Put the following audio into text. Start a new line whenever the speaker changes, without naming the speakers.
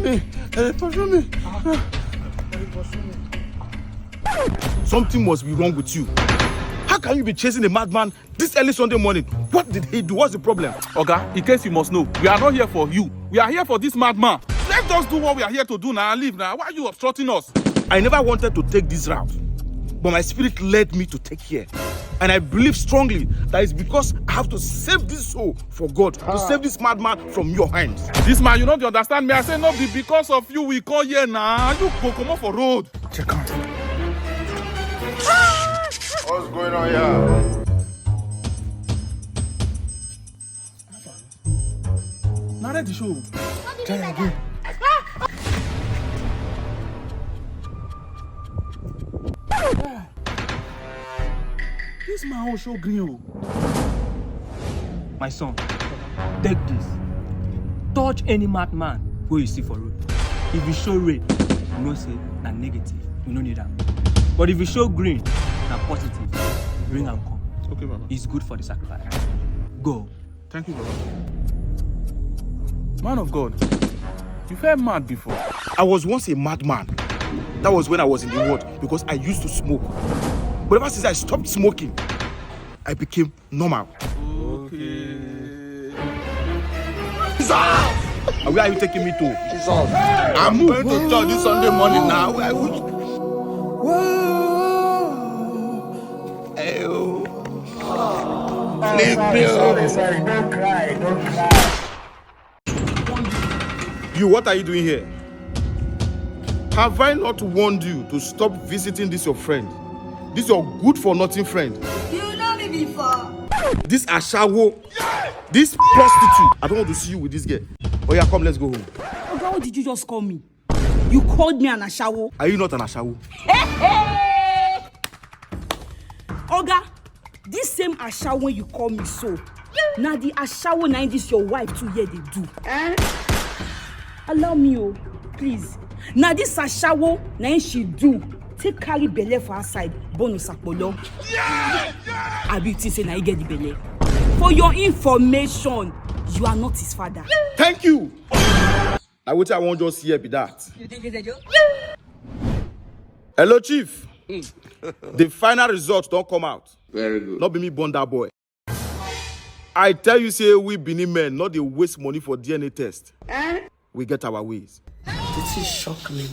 Pursue me. Something must be wrong with you. How can you be chasing a madman this early Sunday morning? What did he do? What's the problem?
Oga, in case you must know, we are not here for you. We are here for this madman. Let us do what we are here to do now and leave now. Why are you obstructing us?
I never wanted to take this route, but my spirit led me to take here. And I believe strongly that it's because I have to save this soul for God, to save this madman from your hands.
This man, you don't understand me. I say no be because of you we call here now. You go come off for road.
Check out.
What's going on here?
Narrate the show.
Try again.
This man will show green.
My son, take this. Touch any madman who you see for road. If you show red, you know say na negative. You don't need that. But if you show green, na positive. Bring and come.
Okay, Baba.
It's good for the sacrifice. Go.
Thank you, Baba. Man of God, you felt mad before.
I was once a madman. That was when I was in the world because I used to smoke. But ever since I stopped smoking, I became normal.
Okay.
Jesus! And where are you taking me to?
Jesus.
I'm going to church this Sunday morning now.
Sorry, don't cry.
You, what are you doing here? Have I not warned you to stop visiting this your friend? This your good-for-nothing friend.
You know me before.
This ashawo. This prostitute. I don't want to see you with this girl. Oh yeah, come, let's go home.
Oga, what did you just call me? You called me an ashawo.
Are you not an ashawo?
Oga, this same ashawo you call me so. Now the ashawo na this your wife too here they do. Allow me, oh, please. Now this ashawo na she do. Take carry belle for her side, bonus akpolo. I be say na you get the belle. For your information, you are not his father.
Thank you. I wish I won't just hear be that.
You think it's a joke?
Hello, Chief. The final result don't come out.
Very good.
Not be me born that boy. I tell you, say we Benin men, not they waste money for DNA test. We get our ways.
This is shock me.